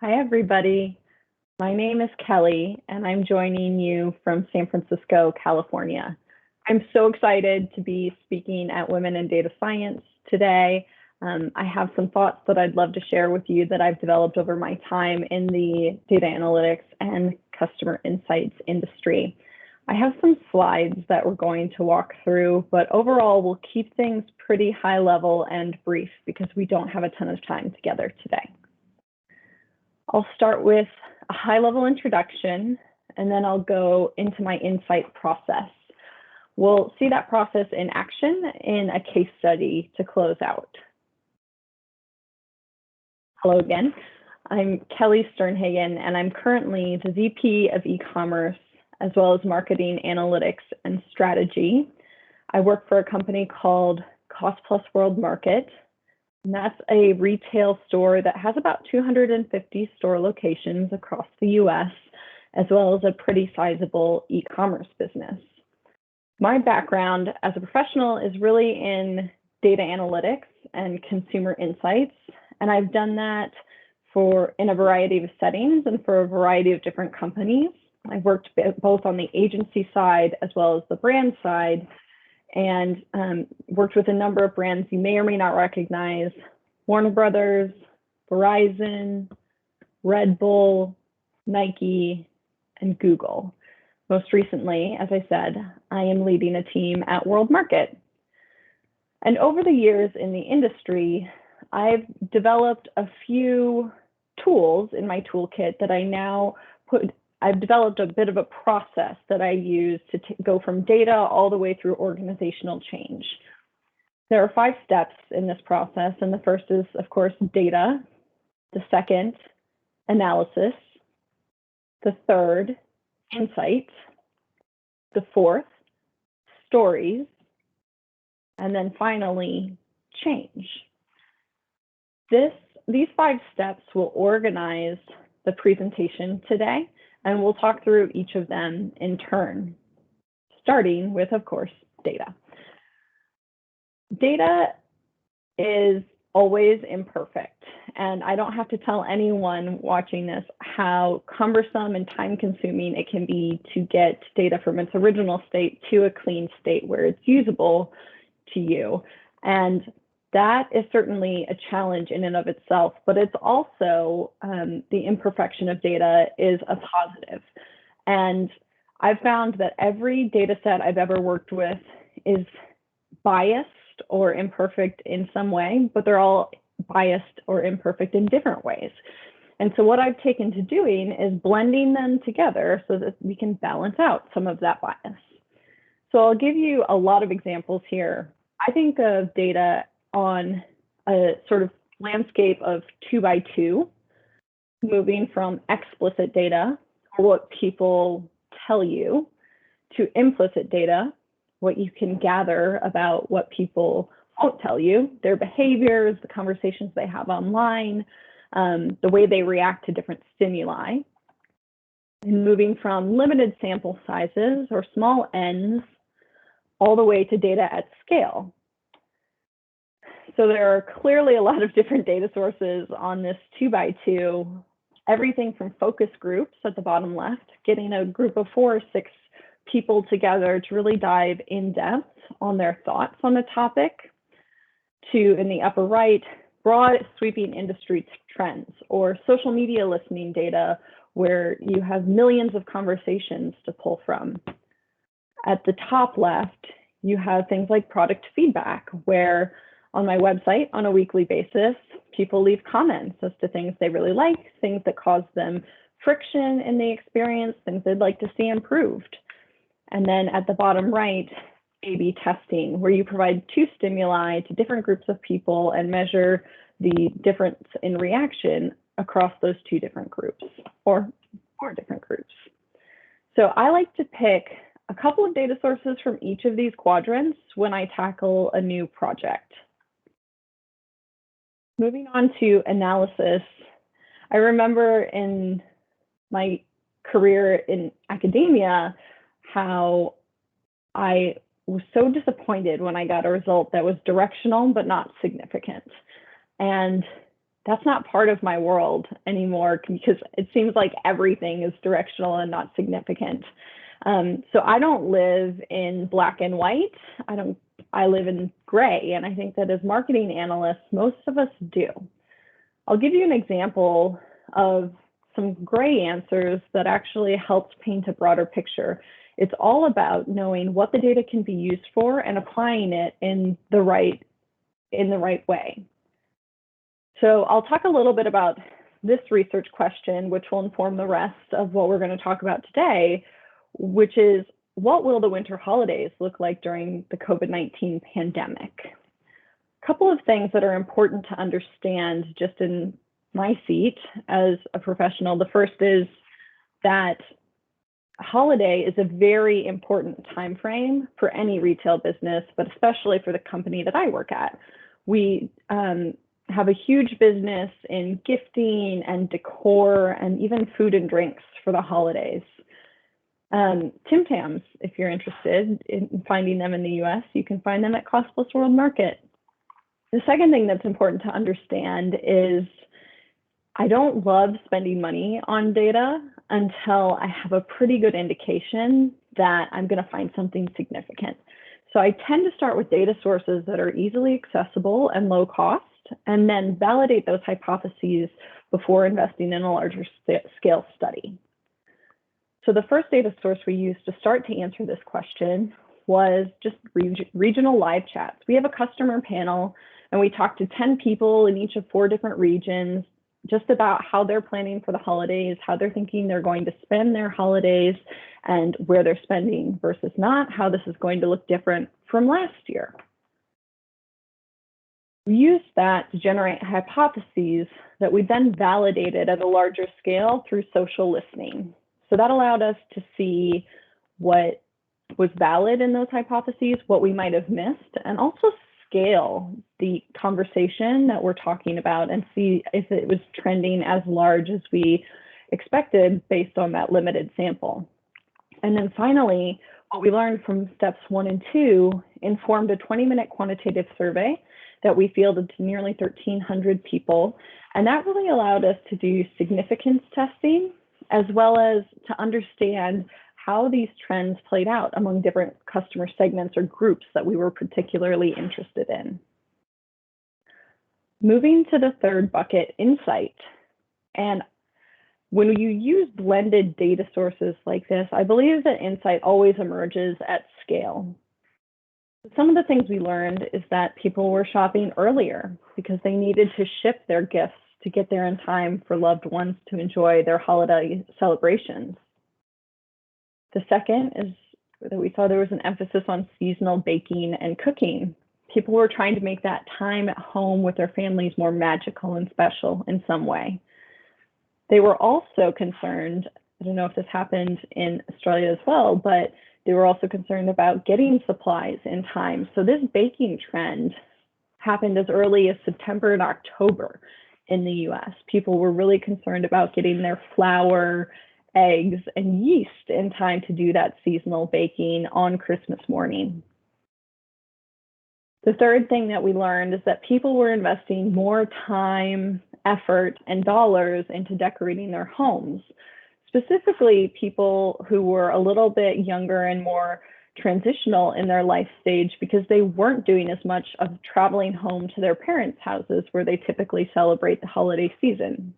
Hi, everybody. My name is Kelley, and I'm joining you from San Francisco, California. I'm so excited to be speaking at Women in Data Science today. I have some thoughts that I'd love to share with you that I've developed over my time in the data analytics and customer insights industry. I have some slides that we're going to walk through, but overall, we'll keep things pretty high level and brief because we don't have a ton of time together today. I'll start with a high-level introduction, and then I'll go into my insight process. We'll see that process in action in a case study to close out. Hello again. I'm Kelley Sternhagen, and I'm currently the VP of e-commerce as well as marketing, analytics, and strategy. I work for a company called Cost Plus World Market. And that's a retail store that has about 250 store locations across the US, as well as a pretty sizable e-commerce business. My background as a professional is really in data analytics and consumer insights, and I've done that in a variety of settings and for a variety of different companies. I've worked both on the agency side as well as the brand side, and worked with a number of brands you may or may not recognize: Warner Brothers, Verizon, Red Bull, Nike, and Google. Most recently, as I said, I am leading a team at World Market. And over the years in the industry, I've developed a few tools in my toolkit that I've developed a bit of a process that I use to go from data all the way through organizational change. There are 5 steps in this process, and the first is, of course, data. The second, analysis. The third, insight. The fourth, stories. And then finally, change. These 5 steps will organize the presentation today, and we'll talk through each of them in turn, starting with, of course, data. Data is always imperfect, and I don't have to tell anyone watching this how cumbersome and time-consuming it can be to get data from its original state to a clean state where it's usable to you. And that is certainly a challenge in and of itself, but it's also the imperfection of data is a positive. And I've found that every data set I've ever worked with is biased or imperfect in some way, but they're all biased or imperfect in different ways. And so what I've taken to doing is blending them together so that we can balance out some of that bias. So I'll give you a lot of examples here. I think of data on a sort of landscape of 2 by 2, moving from explicit data, or what people tell you, to implicit data, what you can gather about what people won't tell you, their behaviors, the conversations they have online, the way they react to different stimuli. And moving from limited sample sizes or small n's all the way to data at scale. So there are clearly a lot of different data sources on this 2 by 2, everything from focus groups at the bottom left, getting a group of 4 or 6 people together to really dive in depth on their thoughts on the topic, to, in the upper right, broad sweeping industry trends or social media listening data where you have millions of conversations to pull from. At the top left, you have things like product feedback, where on my website on a weekly basis, people leave comments as to things they really like, things that cause them friction in the experience, things they'd like to see improved. And then at the bottom right, A/B testing, where you provide 2 stimuli to different groups of people and measure the difference in reaction across those 2 different groups or 4 different groups. So I like to pick a couple of data sources from each of these quadrants when I tackle a new project. Moving on to analysis, I remember in my career in academia how I was so disappointed when I got a result that was directional but not significant. And that's not part of my world anymore because it seems like everything is directional and not significant. So I don't live in black and white. I live in gray. And I think that as marketing analysts, most of us do. I'll give you an example of some gray answers that actually helps paint a broader picture. It's all about knowing what the data can be used for and applying it in the right way. So I'll talk a little bit about this research question, which will inform the rest of what we're going to talk about today, which is, what will the winter holidays look like during the COVID-19 pandemic? A couple of things that are important to understand just in my seat as a professional. The first is that holiday is a very important time frame for any retail business, but especially for the company that I work at. We have a huge business in gifting and decor and even food and drinks for the holidays. Tim Tams, if you're interested in finding them in the US, you can find them at Cost Plus World Market. The second thing that's important to understand is I don't love spending money on data until I have a pretty good indication that I'm going to find something significant. So I tend to start with data sources that are easily accessible and low cost, and then validate those hypotheses before investing in a larger scale study. So the first data source we used to start to answer this question was just regional live chats. We have a customer panel, and we talked to 10 people in each of 4 different regions just about how they're planning for the holidays, how they're thinking they're going to spend their holidays, and where they're spending versus not, how this is going to look different from last year. We used that to generate hypotheses that we then validated at a larger scale through social listening. So that allowed us to see what was valid in those hypotheses, what we might have missed, and also scale the conversation that we're talking about and see if it was trending as large as we expected based on that limited sample. And then finally, what we learned from steps 1 and 2 informed a 20-minute quantitative survey that we fielded to nearly 1,300 people. And that really allowed us to do significance testing, as well as to understand how these trends played out among different customer segments or groups that we were particularly interested in. Moving to the third bucket, insight. And when you use blended data sources like this, I believe that insight always emerges at scale. Some of the things we learned is that people were shopping earlier because they needed to ship their gifts to get there in time for loved ones to enjoy their holiday celebrations. The second is that we saw there was an emphasis on seasonal baking and cooking. People were trying to make that time at home with their families more magical and special in some way. They were also concerned, I don't know if this happened in Australia as well, but they were also concerned about getting supplies in time. So this baking trend happened as early as September and October in the US. People were really concerned about getting their flour, eggs, and yeast in time to do that seasonal baking on Christmas morning. The third thing that we learned is that people were investing more time, effort, and dollars into decorating their homes. Specifically, people who were a little bit younger and more transitional in their life stage because they weren't doing as much of traveling home to their parents' houses where they typically celebrate the holiday season.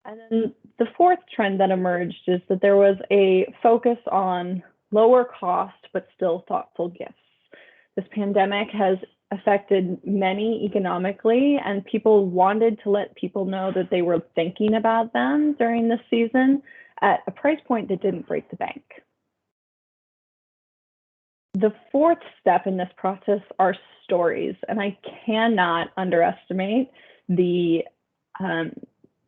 And then the fourth trend that emerged is that there was a focus on lower cost but still thoughtful gifts. This pandemic has affected many economically, and people wanted to let people know that they were thinking about them during this season at a price point that didn't break the bank. The fourth step in this process are stories, and I cannot underestimate the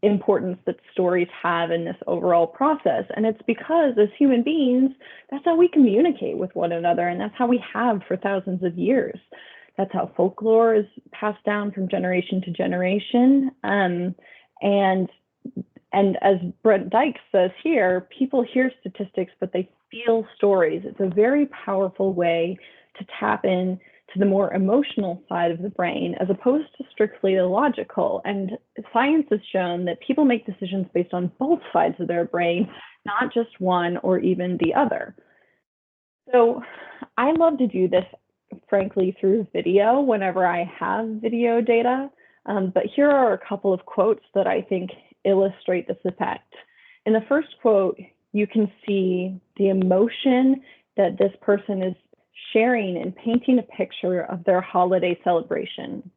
importance that stories have in this overall process. And it's because as human beings, that's how we communicate with one another, and that's how we have for thousands of years. That's how folklore is passed down from generation to generation. And as Brent Dykes says here, people hear statistics, but they feel stories. It's a very powerful way to tap in to the more emotional side of the brain as opposed to strictly the logical. And science has shown that people make decisions based on both sides of their brain, not just one or even the other. So I love to do this, frankly, through video whenever I have video data. But here are a couple of quotes that I think illustrate this effect. In the first quote, you can see the emotion that this person is sharing and painting a picture of their holiday celebration.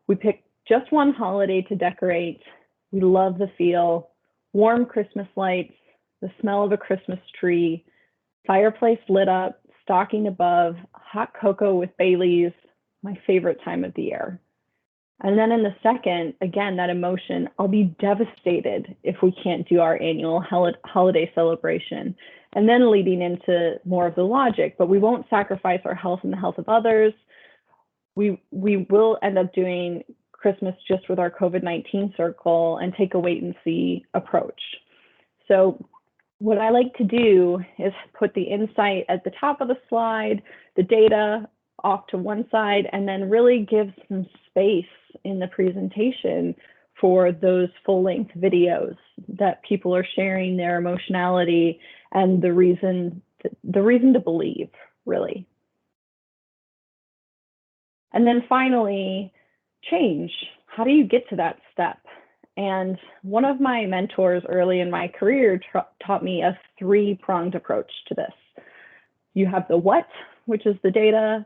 We picked just one holiday to decorate. We love the feel, warm Christmas lights, the smell of a Christmas tree, fireplace lit up, stocking above, hot cocoa with Baileys, my favorite time of the year. And then in the second, again, that emotion, I'll be devastated if we can't do our annual holiday celebration. And then leading into more of the logic, but we won't sacrifice our health and the health of others. We will end up doing Christmas just with our COVID-19 circle and take a wait and see approach. So what I like to do is put the insight at the top of the slide, the data off to one side, and then really give some space in the presentation for those full-length videos that people are sharing their emotionality and the reason to believe, really. And then finally, change. How do you get to that step? And one of my mentors early in my career taught me a three-pronged approach to this. You have the what, which is the data.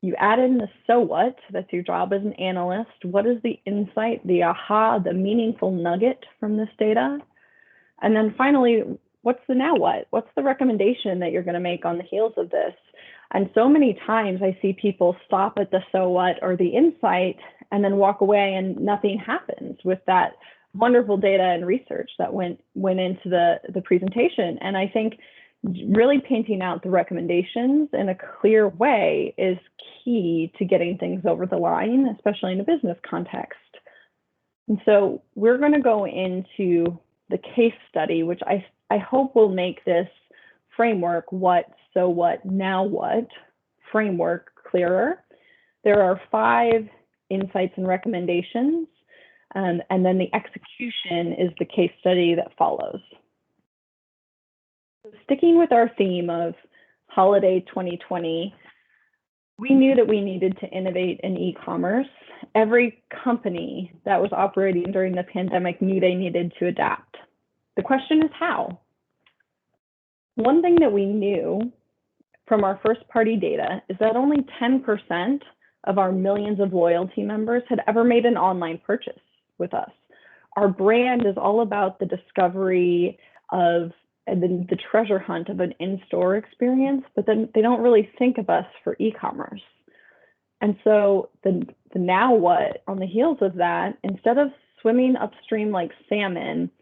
You add in the so what, that's your job as an analyst. What is the insight, the aha, the meaningful nugget from this data? And then finally, what's the now what? What's the recommendation that you're going to make on the heels of this? And so many times I see people stop at the so what or the insight and then walk away and nothing happens with that wonderful data and research that went into the presentation. And I think really painting out the recommendations in a clear way is key to getting things over the line, especially in a business context. And so we're going to go into the case study, which I hope will make this framework, what, so what, now what, framework clearer. There are 5 insights and recommendations, and then the execution is the case study that follows. Sticking with our theme of holiday 2020, we knew that we needed to innovate in e-commerce. Every company that was operating during the pandemic knew they needed to adapt. The question is how? One thing that we knew from our first-party data is that only 10% of our millions of loyalty members had ever made an online purchase with us. Our brand is all about the discovery of and then the treasure hunt of an in-store experience, but then they don't really think of us for e-commerce. And so the now what on the heels of that, instead of swimming upstream like salmon,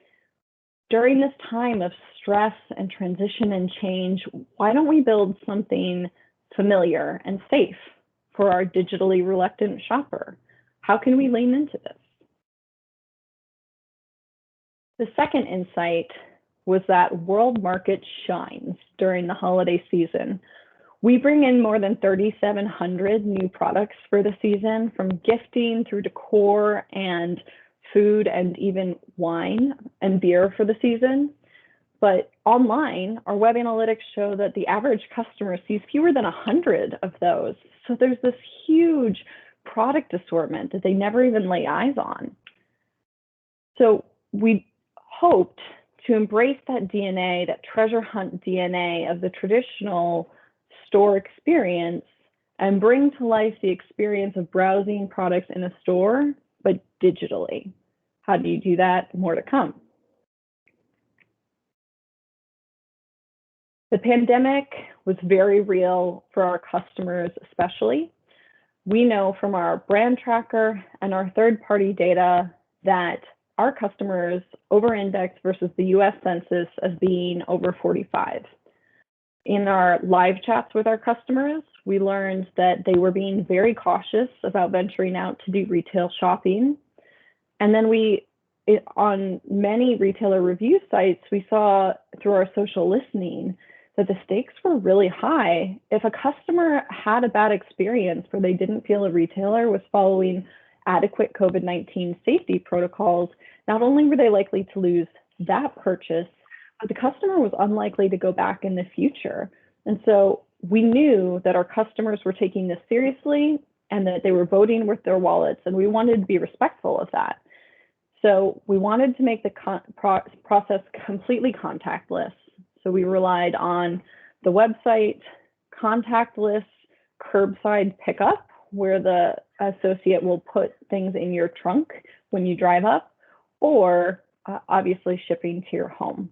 during this time of stress and transition and change, why don't we build something familiar and safe for our digitally reluctant shopper? How can we lean into this? The second insight was that world market shines during the holiday season. We bring in more than 3,700 new products for the season, from gifting through decor and food and even wine and beer for the season. But online, our web analytics show that the average customer sees fewer than 100 of those. So there's this huge product assortment that they never even lay eyes on. So we hoped to embrace that DNA, that treasure hunt DNA of the traditional store experience, and bring to life the experience of browsing products in a store, but digitally. How do you do that? More to come. The pandemic was very real for our customers, especially. We know from our brand tracker and our third-party data that our customers over-index versus the US Census as being over 45. In our live chats with our customers, we learned that they were being very cautious about venturing out to do retail shopping. And then on many retailer review sites, we saw through our social listening that the stakes were really high. If a customer had a bad experience where they didn't feel a retailer was following adequate COVID-19 safety protocols, not only were they likely to lose that purchase, but the customer was unlikely to go back in the future. And so we knew that our customers were taking this seriously and that they were voting with their wallets, and we wanted to be respectful of that. So we wanted to make the process completely contactless. So we relied on the website, contactless, curbside pickup, where the associate will put things in your trunk when you drive up, or obviously shipping to your home.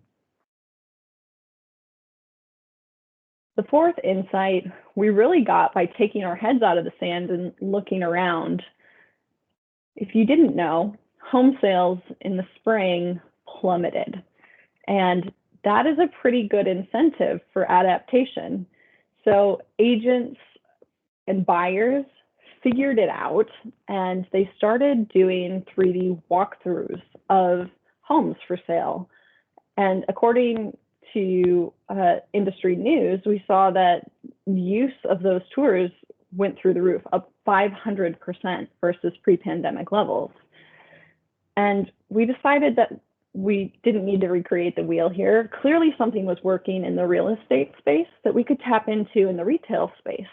The fourth insight we really got by taking our heads out of the sand and looking around. If you didn't know, home sales in the spring plummeted. And that is a pretty good incentive for adaptation. So agents and buyers figured it out, and they started doing 3D walkthroughs of homes for sale. And according to industry news, we saw that use of those tours went through the roof, up 500% versus pre-pandemic levels. And we decided that we didn't need to recreate the wheel here. Clearly something was working in the real estate space that we could tap into in the retail space.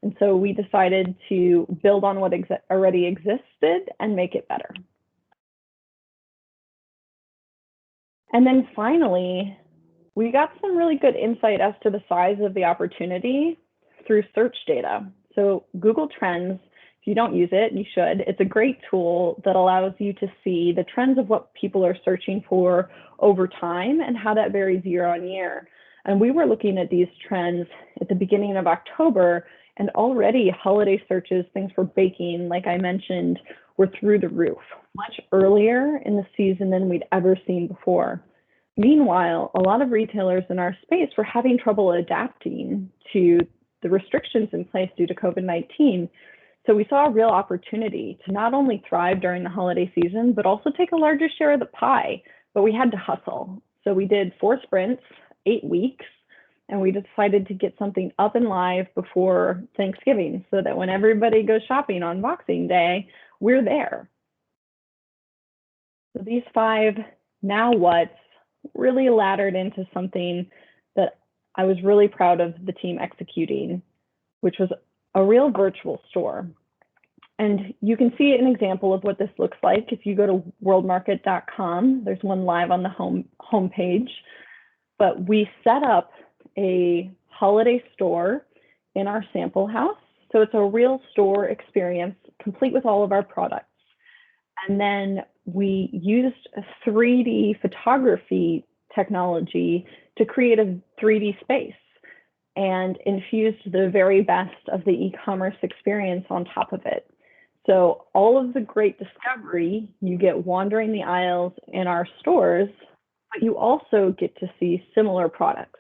And so we decided to build on what already existed and make it better. And then finally, we got some really good insight as to the size of the opportunity through search data. So Google Trends, if you don't use it, you should. It's a great tool that allows you to see the trends of what people are searching for over time and how that varies year on year. And we were looking at these trends at the beginning of October, and already holiday searches, things for baking, like I mentioned, were through the roof, much earlier in the season than we'd ever seen before. Meanwhile, a lot of retailers in our space were having trouble adapting to the restrictions in place due to COVID-19. So we saw a real opportunity to not only thrive during the holiday season, but also take a larger share of the pie. But we had to hustle. So we did 4 sprints, 8 weeks, and we decided to get something up and live before Thanksgiving so that when everybody goes shopping on Boxing Day, we're there. So these 5 now what's really laddered into something that I was really proud of the team executing, which was a real virtual store. And you can see an example of what this looks like if you go to worldmarket.com. There's one live on the homepage. But we set up a holiday store in our sample house. So it's a real store experience, complete with all of our products. And then we used a 3D photography technology to create a 3D space and infused the very best of the e-commerce experience on top of it. So all of the great discovery, you get wandering the aisles in our stores, but you also get to see similar products,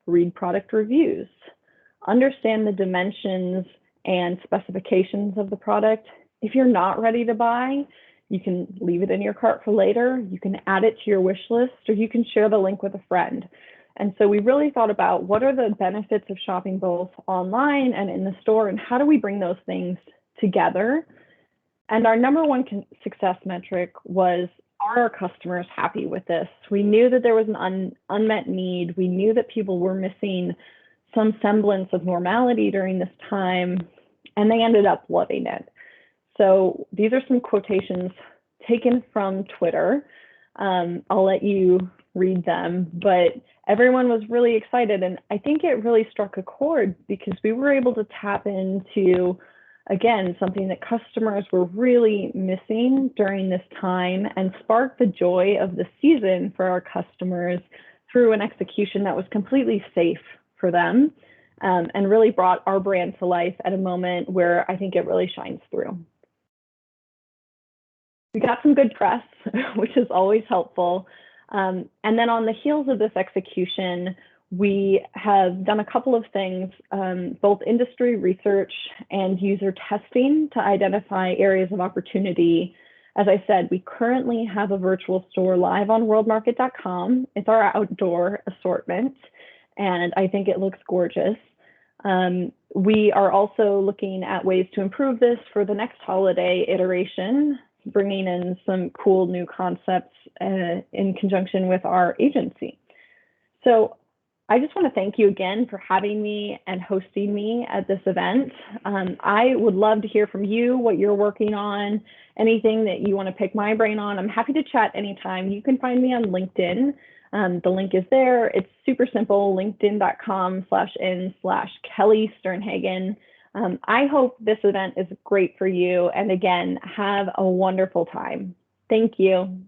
read product reviews, understand the dimensions and specifications of the product. If you're not ready to buy, you can leave it in your cart for later, you can add it to your wish list, or you can share the link with a friend. And so we really thought about what are the benefits of shopping both online and in the store, and how do we bring those things together? And our number one success metric was, are our customers happy with this? We knew that there was an unmet need. We knew that people were missing some semblance of normality during this time, and they ended up loving it. So these are some quotations taken from Twitter. I'll let you read them, but everyone was really excited. And I think it really struck a chord because we were able to tap into, again, something that customers were really missing during this time and spark the joy of the season for our customers through an execution that was completely safe for them, and really brought our brand to life at a moment where I think it really shines through. We got some good press, which is always helpful. And then on the heels of this execution, we have done a couple of things, both industry research and user testing to identify areas of opportunity. As I said, we currently have a virtual store live on worldmarket.com. It's our outdoor assortment. and I think it looks gorgeous. We are also looking at ways to improve this for the next holiday iteration, bringing in some cool new concepts in conjunction with our agency. So I just want to thank you again for having me and hosting me at this event. I would love to hear from you, what you're working on, anything that you want to pick my brain on. I'm happy to chat anytime. You can find me on LinkedIn. The link is there. It's super simple, linkedin.com/in/Kelley Sternhagen. I hope this event is great for you. And again, have a wonderful time. Thank you.